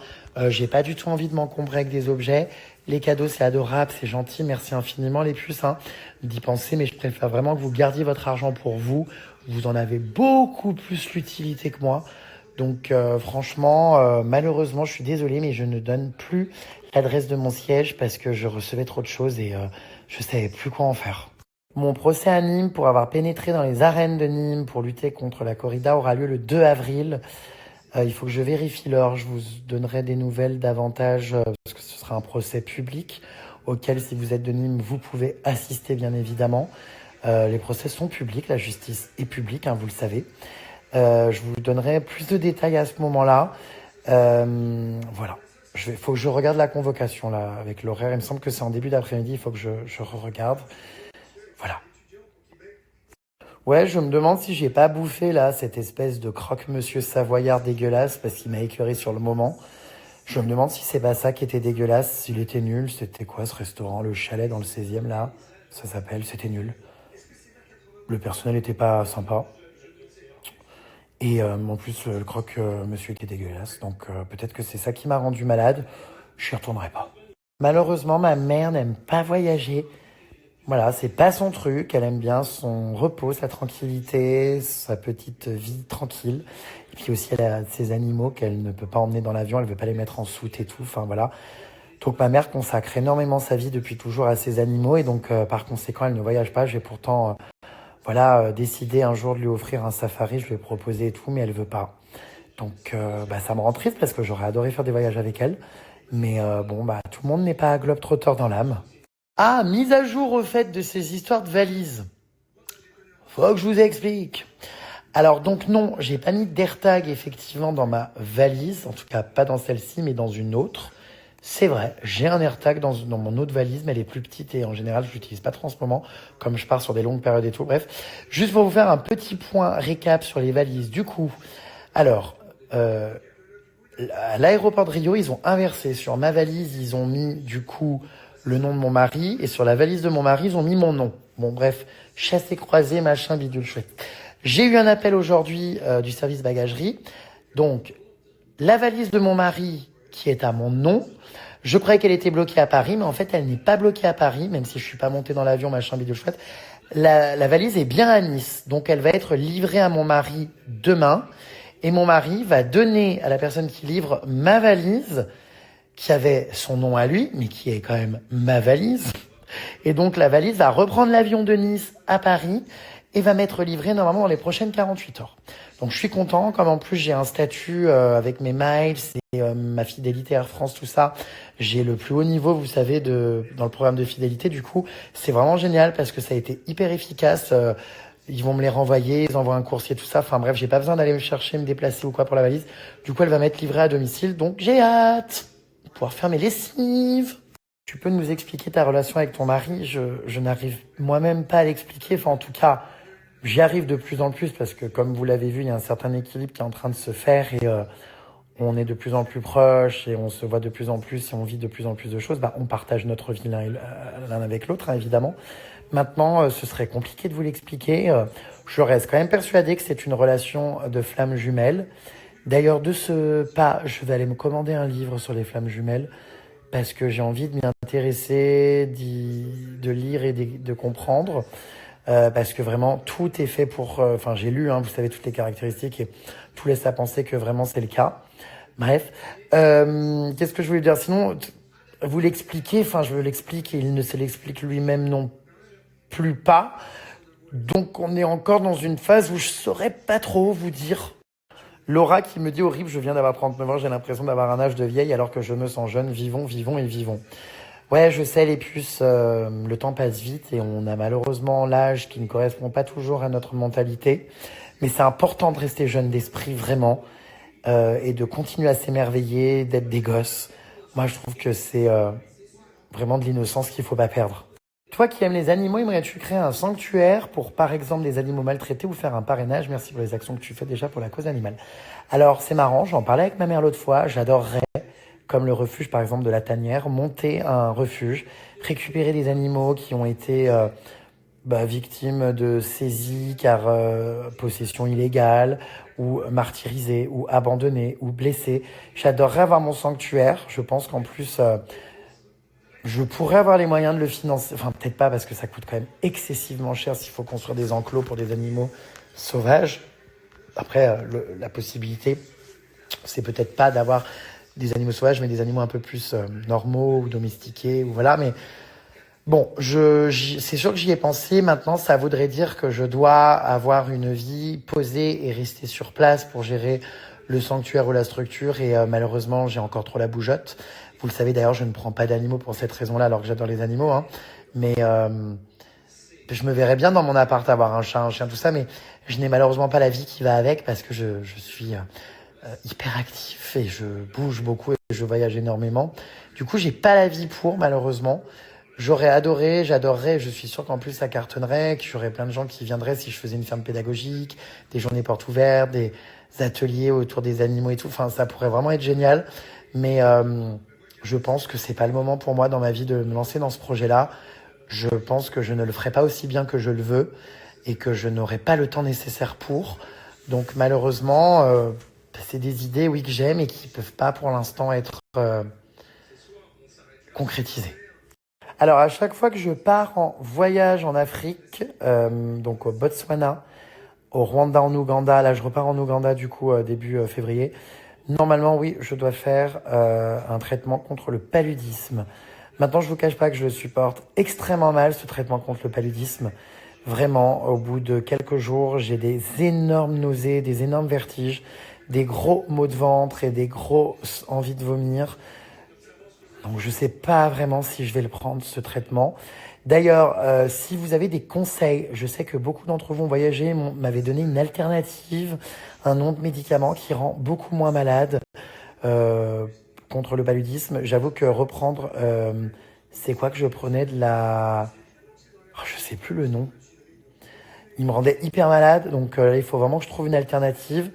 J'ai pas du tout envie de m'encombrer avec des objets. Les cadeaux, c'est adorable, c'est gentil. Merci infiniment, les puces, hein, d'y penser. Mais je préfère vraiment que vous gardiez votre argent pour vous. Vous en avez beaucoup plus l'utilité que moi. Donc franchement, malheureusement, je suis désolé, mais je ne donne plus l'adresse de mon siège parce que je recevais trop de choses et je savais plus quoi en faire. Mon procès à Nîmes pour avoir pénétré dans les arènes de Nîmes pour lutter contre la corrida aura lieu le 2 avril. Il faut que je vérifie l'heure. Je vous donnerai des nouvelles davantage parce que ce sera un procès public auquel, si vous êtes de Nîmes, vous pouvez assister bien évidemment. Les procès sont publics, la justice est publique, hein, vous le savez. Je vous donnerai plus de détails à ce moment-là. Voilà. Faut que je regarde la convocation là avec l'horaire. Il me semble que c'est en début d'après-midi. Il faut que je regarde. Voilà. Ouais, je me demande si j'ai pas bouffé là cette espèce de croque-monsieur savoyard dégueulasse parce qu'il m'a écœuré sur le moment. Je me demande si c'est pas ça qui était dégueulasse, s'il était nul. C'était quoi ce restaurant, le chalet dans le 16e là? Ça s'appelle, c'était nul. Le personnel était pas sympa. Et en plus, le croque-monsieur était dégueulasse. Donc peut-être que c'est ça qui m'a rendu malade. Je n'y retournerai pas. Malheureusement, ma mère n'aime pas voyager. Voilà, c'est pas son truc. Elle aime bien son repos, sa tranquillité, sa petite vie tranquille. Et puis aussi, elle a ses animaux qu'elle ne peut pas emmener dans l'avion. Elle veut pas les mettre en soute et tout. Enfin voilà. Donc ma mère consacre énormément sa vie depuis toujours à ses animaux. Et donc par conséquent, elle ne voyage pas. J'ai pourtant voilà, décidé un jour de lui offrir un safari. Je lui ai proposé et tout, mais elle veut pas. Donc bah, ça me rend triste parce que j'aurais adoré faire des voyages avec elle. Mais bon, bah tout le monde n'est pas globe-trotteur dans l'âme. Ah, mise à jour au fait de ces histoires de valises. Faut que je vous explique. Alors donc non, j'ai pas mis d'AirTag effectivement dans ma valise, en tout cas pas dans celle-ci, mais dans une autre. C'est vrai, j'ai un AirTag dans mon autre valise, mais elle est plus petite et en général je l'utilise pas trop en ce moment, comme je pars sur des longues périodes et tout. Bref, juste pour vous faire un petit point récap sur les valises. Du coup, alors, à l'aéroport de Rio, ils ont inversé. Sur ma valise, ils ont mis du coup le nom de mon mari et sur la valise de mon mari, ils ont mis mon nom. Bon bref, chassé croisé, machin, bidule chouette. J'ai eu un appel aujourd'hui du service bagagerie. Donc, la valise de mon mari qui est à mon nom, Je croyais qu'elle était bloquée à Paris, mais en fait, elle n'est pas bloquée à Paris, même si je suis pas montée dans l'avion, machin, bidule chouette. La valise est bien à Nice, donc elle va être livrée à mon mari demain. Et mon mari va donner à la personne qui livre ma valise, qui avait son nom à lui, mais qui est quand même ma valise. Et donc la valise va reprendre l'avion de Nice à Paris et va m'être livrée normalement dans les prochaines 48 heures. Donc je suis content, comme en plus j'ai un statut avec mes miles et ma fidélité Air France, tout ça. J'ai le plus haut niveau, vous savez, dans le programme de fidélité. Du coup, c'est vraiment génial parce que ça a été hyper efficace. Ils vont me les renvoyer, ils envoient un coursier, tout ça. Enfin bref, j'ai pas besoin d'aller me chercher, me déplacer ou quoi pour la valise. Du coup, elle va m'être livrée à domicile. Donc j'ai hâte de pouvoir faire mes lessives. Tu peux nous expliquer ta relation avec ton mari? Je n'arrive moi-même pas à l'expliquer. Enfin, en tout cas, j'y arrive de plus en plus parce que, comme vous l'avez vu, il y a un certain équilibre qui est en train de se faire et on est de plus en plus proches et on se voit de plus en plus et on vit de plus en plus de choses. Bah, on partage notre vie l'un avec l'autre, hein, évidemment. Maintenant, ce serait compliqué de vous l'expliquer. Je reste quand même persuadée que c'est une relation de flammes jumelles. D'ailleurs, de ce pas, je vais aller me commander un livre sur les flammes jumelles parce que j'ai envie de m'y intéresser, de lire et de comprendre. Parce que vraiment, tout est fait pour... Enfin, j'ai lu, hein, vous savez, toutes les caractéristiques et tout laisse à penser que vraiment c'est le cas. Bref. Qu'est-ce que je voulais dire? Sinon, vous l'expliquez, enfin, je l'explique et il ne se l'explique lui-même non plus pas. Donc, on est encore dans une phase où je saurais pas trop vous dire. Laura qui me dit horrible, je viens d'avoir 39 ans, j'ai l'impression d'avoir un âge de vieille alors que je me sens jeune. Vivons, vivons et vivons. Ouais, je sais, les puces, le temps passe vite et on a malheureusement l'âge qui ne correspond pas toujours à notre mentalité. Mais c'est important de rester jeune d'esprit, vraiment, et de continuer à s'émerveiller, d'être des gosses. Moi, je trouve que c'est vraiment de l'innocence qu'il faut pas perdre. Toi qui aimes les animaux, aimerais-tu créer un sanctuaire pour, par exemple, des animaux maltraités ou faire un parrainage? Merci pour les actions que tu fais déjà pour la cause animale. Alors, c'est marrant, j'en parlais avec ma mère l'autre fois, j'adorerais, comme le refuge par exemple de la Tanière, monter un refuge, récupérer des animaux qui ont été victimes de saisies car possession illégale, ou martyrisés, ou abandonnés, ou blessés. J'adorerais avoir mon sanctuaire, je pense qu'en plus... je pourrais avoir les moyens de le financer, enfin peut-être pas parce que ça coûte quand même excessivement cher s'il faut construire des enclos pour des animaux sauvages. Après, la possibilité, c'est peut-être pas d'avoir des animaux sauvages, mais des animaux un peu plus normaux ou domestiqués, ou voilà. Mais bon, c'est sûr que j'y ai pensé. Maintenant, ça voudrait dire que je dois avoir une vie posée et rester sur place pour gérer le sanctuaire ou la structure. Et malheureusement, j'ai encore trop la bougeotte. Vous le savez d'ailleurs, je ne prends pas d'animaux pour cette raison-là, alors que j'adore les animaux. Hein. Mais je me verrais bien dans mon appart avoir un chat, un chien, tout ça. Mais je n'ai malheureusement pas la vie qui va avec parce que je suis hyper actif et je bouge beaucoup et je voyage énormément. Du coup, j'ai pas la vie pour, malheureusement. J'aurais adoré, j'adorerais, je suis sûr qu'en plus ça cartonnerait, qu'il y aurait plein de gens qui viendraient si je faisais une ferme pédagogique, des journées portes ouvertes, des ateliers autour des animaux et tout. Enfin, ça pourrait vraiment être génial. Mais je pense que c'est pas le moment pour moi dans ma vie de me lancer dans ce projet-là. Je pense que je ne le ferai pas aussi bien que je le veux et que je n'aurai pas le temps nécessaire pour. Donc malheureusement, c'est des idées, oui, que j'aime et qui peuvent pas pour l'instant être concrétisées. Alors à chaque fois que je pars en voyage en Afrique, donc au Botswana, au Rwanda, en Ouganda, là je repars en Ouganda du coup début février, normalement oui, je dois faire un traitement contre le paludisme. Maintenant je vous cache pas que je supporte extrêmement mal ce traitement contre le paludisme. Vraiment, au bout de quelques jours, j'ai des énormes nausées, des énormes vertiges, des gros maux de ventre et des grosses envies de vomir. Donc je sais pas vraiment si je vais le prendre, ce traitement. D'ailleurs, si vous avez des conseils, je sais que beaucoup d'entre vous ont voyagé, m'avaient donné une alternative, un nom de médicament qui rend beaucoup moins malade contre le paludisme. J'avoue que reprendre, c'est quoi que je prenais de la... Oh, je sais plus le nom. Il me rendait hyper malade, donc il faut vraiment que je trouve une alternative.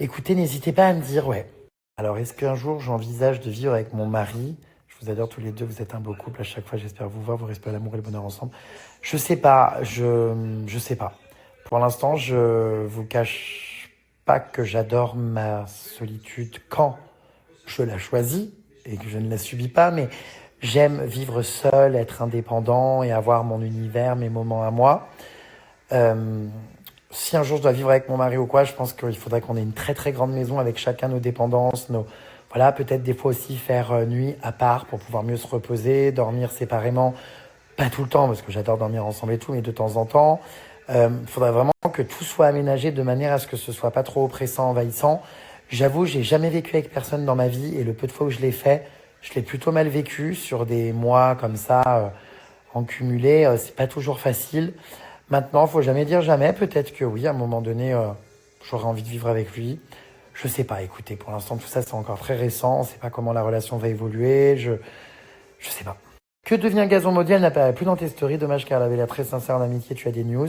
Écoutez, n'hésitez pas à me dire, ouais. Alors, est-ce qu'un jour j'envisage de vivre avec mon mari? Je vous adore tous les deux, vous êtes un beau couple. À chaque fois, j'espère vous voir, vous respirez l'amour et le bonheur ensemble. Je sais pas, je sais pas. Pour l'instant, je vous cache pas que j'adore ma solitude quand je la choisis. et que je ne la subis pas, mais j'aime vivre seul, être indépendant et avoir mon univers, mes moments à moi. Euh, Si un jour je dois vivre avec mon mari ou quoi, je pense qu'il faudrait qu'on ait une très très grande maison avec chacun nos dépendances, voilà, peut-être des fois aussi faire nuit à part pour pouvoir mieux se reposer, dormir séparément, pas tout le temps parce que j'adore dormir ensemble et tout, mais de temps en temps. Faudrait vraiment que tout soit aménagé de manière à ce que ce soit pas trop oppressant, envahissant. J'avoue, j'ai jamais vécu avec personne dans ma vie et le peu de fois où je l'ai fait, je l'ai plutôt mal vécu sur des mois comme ça, en cumulé. C'est pas toujours facile. Maintenant, faut jamais dire jamais. Peut-être que oui, à un moment donné, j'aurais envie de vivre avec lui. Je sais pas. Écoutez, pour l'instant, tout ça, c'est encore très récent. On sait pas comment la relation va évoluer. Je sais pas. Que devient Gazon Maudit? Elle n'apparaît plus dans tes stories. Dommage car elle avait l'air très sincère en amitié. Tu as des news.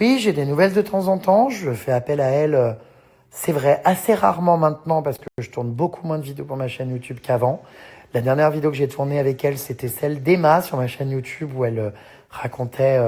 Oui, j'ai des nouvelles de temps en temps. Je fais appel à elle. C'est vrai, assez rarement maintenant parce que je tourne beaucoup moins de vidéos pour ma chaîne YouTube qu'avant. La dernière vidéo que j'ai tournée avec elle, c'était celle d'Emma sur ma chaîne YouTube où elle racontait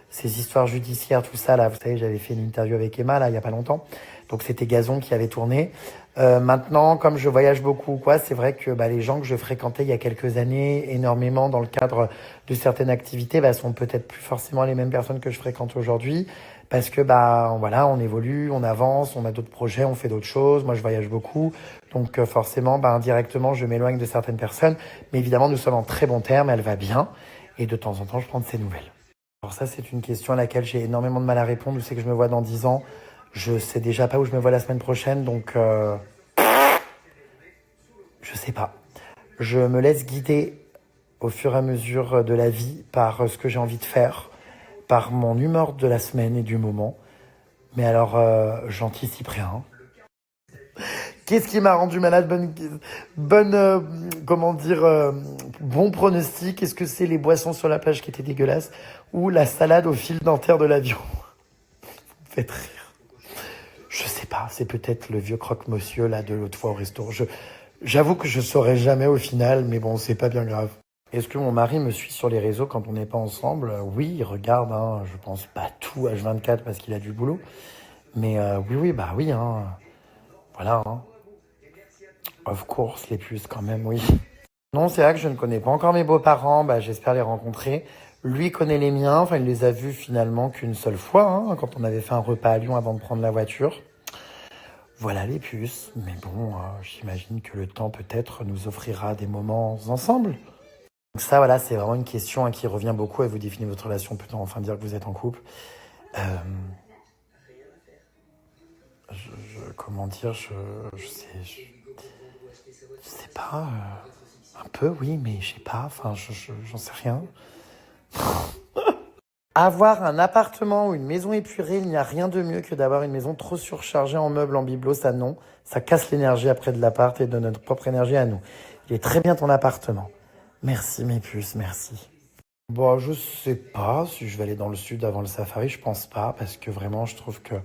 ses histoires judiciaires, tout ça. Là, vous savez, j'avais fait une interview avec Emma là il y a pas longtemps. Donc c'était Gazon qui avait tourné. Maintenant, comme je voyage beaucoup ou quoi, c'est vrai que les gens que je fréquentais il y a quelques années énormément dans le cadre de certaines activités sont peut-être plus forcément les mêmes personnes que je fréquente aujourd'hui parce que voilà, on évolue, on avance, on a d'autres projets, on fait d'autres choses. Moi, je voyage beaucoup, donc forcément, indirectement, je m'éloigne de certaines personnes. Mais évidemment, nous sommes en très bons termes. Elle va bien et de temps en temps, je prends de ses nouvelles. Alors ça, c'est une question à laquelle j'ai énormément de mal à répondre. Où c'est que je me vois dans 10 ans? Je sais déjà pas où je me vois la semaine prochaine, donc je sais pas. Je me laisse guider au fur et à mesure de la vie par ce que j'ai envie de faire, par mon humeur de la semaine et du moment. Mais alors, j'anticipe rien. Qu'est-ce qui m'a rendu malade? Comment dire, bon pronostic. Est-ce que c'est les boissons sur la plage qui étaient dégueulasses ou la salade au fil dentaire de l'avion? Vous me faites rire. Je sais pas, c'est peut-être le vieux croque-monsieur là de l'autre fois au resto. J'avoue que je saurais jamais au final, mais bon, c'est pas bien grave. Est-ce que mon mari me suit sur les réseaux quand on n'est pas ensemble? Oui, il regarde, hein, je pense pas tout H24 parce qu'il a du boulot. Mais oui, oui, hein. Voilà, hein. Of course, les puces quand même, oui. Non, c'est vrai que je ne connais pas encore mes beaux-parents, j'espère les rencontrer. Lui connaît les miens, enfin il les a vus finalement qu'une seule fois, hein, quand on avait fait un repas à Lyon avant de prendre la voiture. Voilà les puces, mais bon, j'imagine que le temps peut-être nous offrira des moments ensemble. Donc ça, voilà, c'est vraiment une question qui revient beaucoup et vous définissez votre relation, peut-on enfin dire que vous êtes en couple. Euh, Comment dire, je sais pas, un peu oui, mais je sais pas, enfin j'en sais rien. Avoir un appartement ou une maison épurée, il n'y a rien de mieux que d'avoir une maison trop surchargée en meubles, en bibelots, ça non. Ça casse l'énergie après de l'appart et de notre propre énergie à nous. Il est très bien ton appartement. Merci mes puces, merci. Bon, je sais pas si je vais aller dans le sud avant le safari, je pense pas, parce que vraiment je trouve que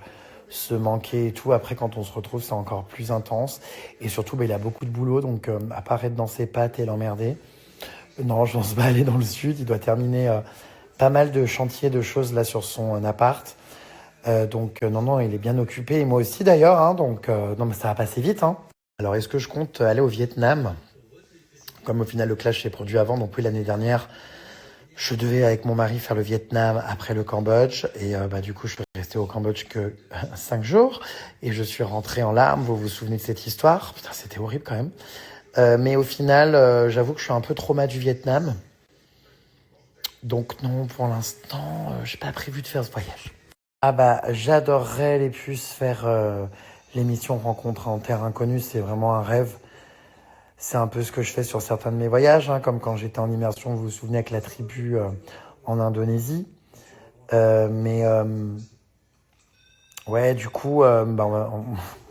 se manquer et tout, après quand on se retrouve c'est encore plus intense. Et surtout il a beaucoup de boulot, donc à part être dans ses pattes et l'emmerder, non je pense pas aller dans le sud, il doit terminer pas mal de chantiers, de choses là sur son appart. Donc non, il est bien occupé, et moi aussi d'ailleurs, hein, donc non mais ça va passer vite. Hein. Alors est-ce que je compte aller au Vietnam? Comme au final le clash s'est produit avant, donc oui l'année dernière, je devais avec mon mari faire le Vietnam après le Cambodge, et du coup je suis resté au Cambodge que 5 jours, et je suis rentré en larmes, vous vous souvenez de cette histoire? Putain c'était horrible quand même. Mais au final, j'avoue que je suis un peu trauma du Vietnam. Donc non, pour l'instant, j'ai pas prévu de faire ce voyage. J'adorerais les puces faire l'émission Rencontre en terre inconnue, c'est vraiment un rêve. C'est un peu ce que je fais sur certains de mes voyages, hein, comme quand j'étais en immersion, vous vous souvenez, avec la tribu en Indonésie. Ouais, du coup, on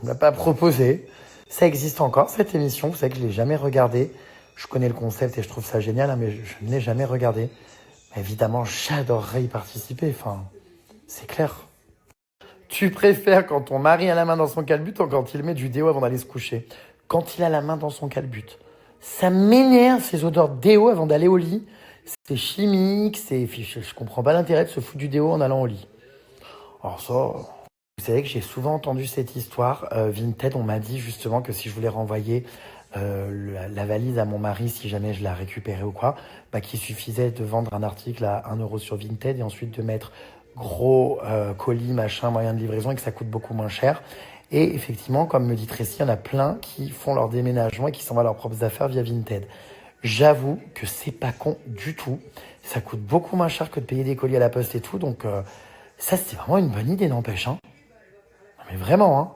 m'a pas proposé. Ça existe encore, cette émission, vous savez que je l'ai jamais regardée. Je connais le concept et je trouve ça génial, hein, mais je ne l'ai jamais regardé. Évidemment, j'adorerais y participer, enfin, c'est clair. Tu préfères quand ton mari a la main dans son calbut ou quand il met du déo avant d'aller se coucher? Quand il a la main dans son calbut. Ça m'énerve ces odeurs de déo avant d'aller au lit. C'est chimique, je comprends pas l'intérêt de se foutre du déo en allant au lit. Alors ça, vous savez que j'ai souvent entendu cette histoire. Vinted, on m'a dit justement que si je voulais renvoyer la valise à mon mari si jamais je la récupérais ou quoi, bah, qu'il suffisait de vendre un article à 1 € sur Vinted et ensuite de mettre gros colis, machin, moyen de livraison et que ça coûte beaucoup moins cher. Et effectivement, comme me dit Tracy, il y en a plein qui font leur déménagement et qui s'envoient leurs propres affaires via Vinted. J'avoue que c'est pas con du tout. Ça coûte beaucoup moins cher que de payer des colis à la poste et tout. Donc ça, c'est vraiment une bonne idée, n'empêche. Hein. Non, mais vraiment, hein.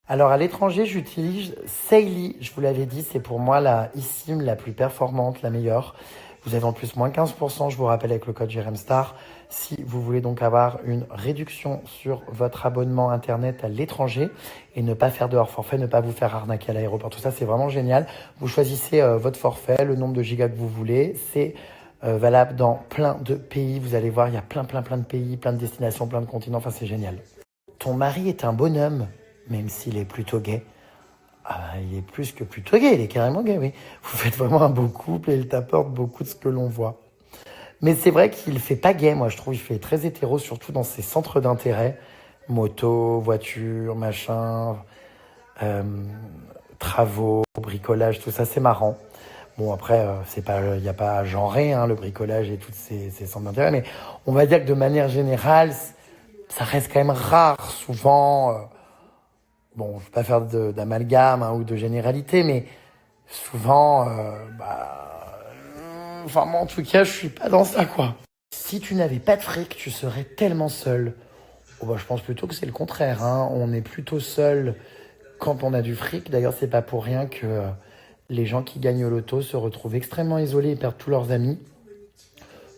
Alors à l'étranger, j'utilise Saily. Je vous l'avais dit, c'est pour moi la eSIM la plus performante, la meilleure. Vous avez en plus moins 15%, je vous rappelle, avec le code JRMSTAR. Si vous voulez donc avoir une réduction sur votre abonnement Internet à l'étranger et ne pas faire de hors forfait, ne pas vous faire arnaquer à l'aéroport, tout ça, c'est vraiment génial. Vous choisissez votre forfait, le nombre de gigas que vous voulez. C'est valable dans plein de pays. Vous allez voir, il y a plein de pays, plein de destinations, plein de continents. Enfin, c'est génial. Ton mari est un bonhomme, même s'il est plutôt gay. Ah, il est plus que plutôt gay, il est carrément gay, oui. Vous faites vraiment un beau couple et il t'apporte beaucoup de ce que l'on voit. Mais c'est vrai qu'il fait pas gay, moi je trouve. Il fait très hétéro, surtout dans ses centres d'intérêt. Moto, voiture, machin, euh, travaux, bricolage, tout ça, c'est marrant. Bon, après, c'est pas, il n'y a pas genré, hein, le bricolage et tous ces centres d'intérêt, mais on va dire que de manière générale, ça reste quand même rare, souvent. Bon, je ne veux pas faire d'amalgame hein, ou de généralité, mais souvent, enfin, moi, en tout cas, je suis pas dans ça, quoi. Si tu n'avais pas de fric, tu serais tellement seul. Oh, bah, je pense plutôt que c'est le contraire. Hein. On est plutôt seul quand on a du fric. D'ailleurs, c'est pas pour rien que les gens qui gagnent au loto se retrouvent extrêmement isolés et perdent tous leurs amis.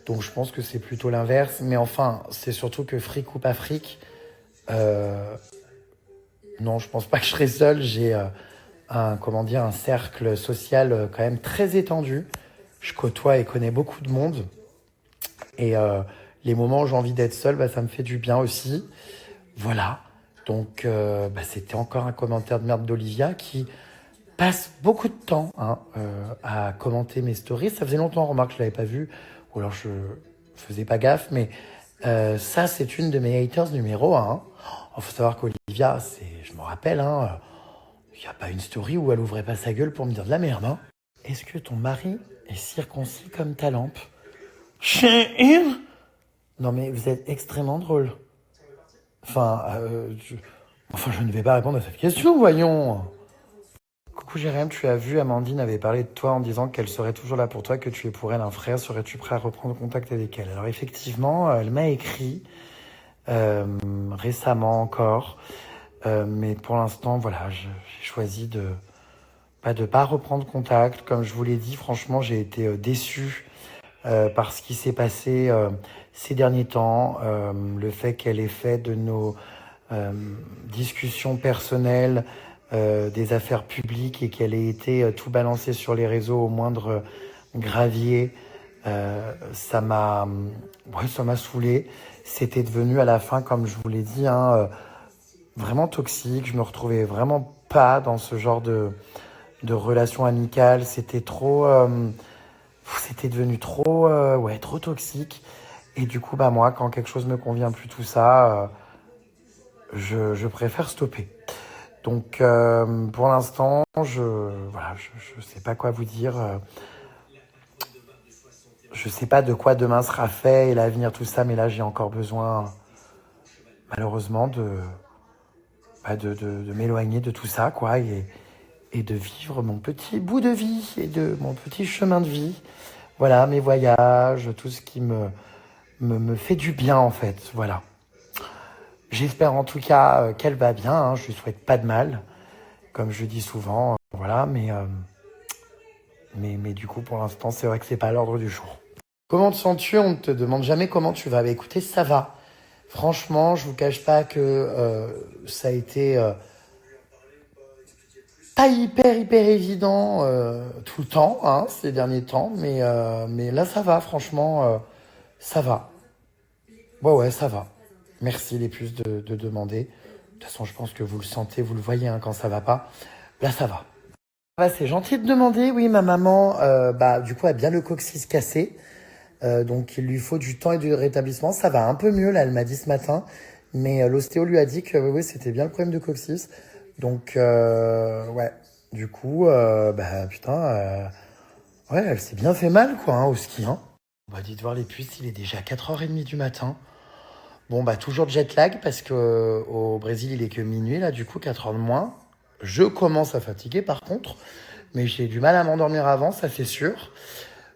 Donc, je pense que c'est plutôt l'inverse. Mais enfin, c'est surtout que fric ou pas fric, non, je pense pas que je serai seul. J'ai un cercle social quand même très étendu. Je côtoie et connais beaucoup de monde. Et les moments où j'ai envie d'être seul, bah, ça me fait du bien aussi. Voilà. Donc, c'était encore un commentaire de merde d'Olivia qui passe beaucoup de temps hein, à commenter mes stories. Ça faisait longtemps, remarque, que je l'avais pas vu. Ou alors je faisais pas gaffe. Mais ça, c'est une de mes haters numéro 1. Il faut savoir qu'Olivia, je me rappelle, hein, il n'y a pas une story où elle ouvrait pas sa gueule pour me dire de la merde. Hein. Est-ce que ton mari est circoncis comme ta lampe? Non mais vous êtes extrêmement drôle. Enfin, je ne vais pas répondre à cette question, voyons. Coucou Jérém, tu as vu, Amandine avait parlé de toi en disant qu'elle serait toujours là pour toi, que tu es pour elle un frère. Serais-tu prêt à reprendre contact avec elle? Alors effectivement, elle m'a écrit récemment encore. Mais pour l'instant, voilà, j'ai choisi de pas reprendre contact. Comme je vous l'ai dit, franchement, j'ai été déçu par ce qui s'est passé ces derniers temps. Le fait qu'elle ait fait de nos discussions personnelles des affaires publiques et qu'elle ait été tout balancée sur les réseaux au moindre gravier, ça m'a saoulé. C'était devenu à la fin, comme je vous l'ai dit, hein, vraiment toxique. Je me retrouvais vraiment pas dans ce genre de relation amicale. C'était devenu trop toxique. Et du coup, bah moi, quand quelque chose me convient plus tout ça, je préfère stopper. Donc, pour l'instant, je sais pas quoi vous dire. Je sais pas de quoi demain sera fait et l'avenir, tout ça, mais là, j'ai encore besoin, malheureusement, de m'éloigner de tout ça, quoi, et de vivre mon petit bout de vie et de mon petit chemin de vie. Voilà, mes voyages, tout ce qui me fait du bien, en fait. Voilà. J'espère en tout cas qu'elle va bien. Hein. Je lui souhaite pas de mal, comme je dis souvent. Voilà, mais du coup, pour l'instant, c'est vrai que c'est pas à l'ordre du jour. Comment te sens-tu? On ne te demande jamais comment tu vas. Bah, écoutez, ça va. Franchement, je vous cache pas que ça a été pas hyper évident tout le temps, hein, ces derniers temps, mais là ça va, franchement, ça va. Ouais, ça va. Merci les puces de demander. De toute façon, je pense que vous le sentez, vous le voyez hein, quand ça va pas. Là, ça va. Ah, c'est gentil de demander. Oui, ma maman, du coup, a bien le coccyx cassé. Donc, il lui faut du temps et du rétablissement. Ça va un peu mieux, là, elle m'a dit ce matin. Mais l'ostéo lui a dit que oui, c'était bien le problème de coccyx. Donc, ouais. Du coup, bah putain, ouais, elle s'est bien fait mal, quoi, hein, au ski, hein. Bah, dites voir les puces, il est déjà 4h30 du matin. Bon, bah, toujours jet lag parce que au Brésil, il est que minuit, là, du coup, 4 heures de moins. Je commence à fatiguer, par contre, mais j'ai du mal à m'endormir avant, ça c'est sûr.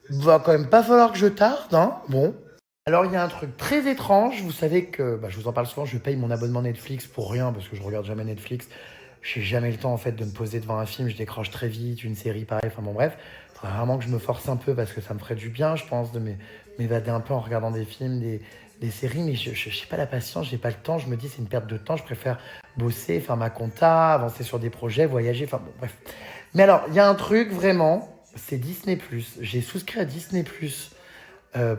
Va quand même pas falloir que je tarde, hein. Bon. Alors, il y a un truc très étrange. Vous savez que, bah, je vous en parle souvent, je paye mon abonnement Netflix pour rien parce que je regarde jamais Netflix. J'ai jamais le temps, en fait, de me poser devant un film. Je décroche très vite, une série, pareil. Enfin, bon, bref. Il faudrait vraiment que je me force un peu parce que ça me ferait du bien, je pense, de m'évader un peu en regardant des films, des séries. Mais je n'ai pas la patience, j'ai pas le temps. Je me dis, c'est une perte de temps. Je préfère bosser, faire ma compta, avancer sur des projets, voyager. Enfin, bon, bref. Mais alors, il y a un truc vraiment, c'est Disney+. J'ai souscrit à Disney+,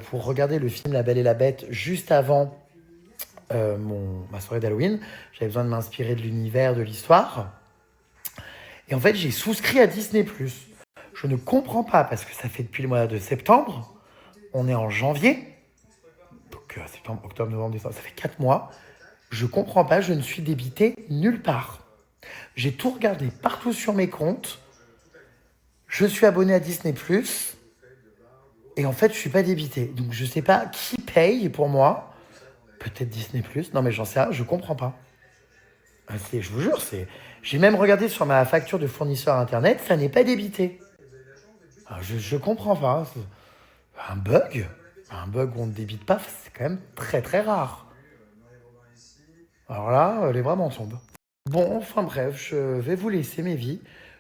pour regarder le film La Belle et la Bête juste avant ma soirée d'Halloween. J'avais besoin de m'inspirer de l'univers, de l'histoire. Et en fait, j'ai souscrit à Disney+. Je ne comprends pas parce que ça fait depuis le mois de septembre. On est en janvier. Donc septembre, octobre, novembre, décembre, ça fait 4 mois. Je comprends pas, je ne suis débité nulle part. J'ai tout regardé partout sur mes comptes. Je suis abonné à Disney+. Et en fait, je suis pas débité. Donc je sais pas qui paye pour moi. Peut-être Disney+. Non mais j'en sais rien, je comprends pas. Je vous jure, j'ai même regardé sur ma facture de fournisseur internet, ça n'est pas débité. Alors, je comprends pas. C'est un bug. Un bug où on ne débite pas, c'est quand même très très rare. Alors là, les bras m'en tombent. Bon, enfin bref, je vais vous laisser mes vies.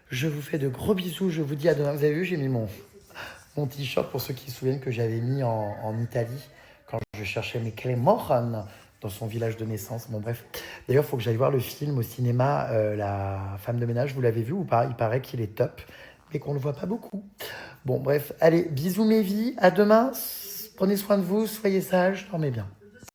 Je vous fais de gros bisous, je vous dis à demain. Vous avez vu, j'ai mis mon t-shirt pour ceux qui se souviennent que j'avais mis en Italie quand je cherchais mes Clémoran dans son village de naissance. Bon bref. D'ailleurs, il faut que j'aille voir le film au cinéma, La femme de ménage. Vous l'avez vu ou pas? Il paraît qu'il est top, mais qu'on ne le voit pas beaucoup. Bon bref, allez, bisous mes vies, à demain. Prenez soin de vous, soyez sages, dormez bien.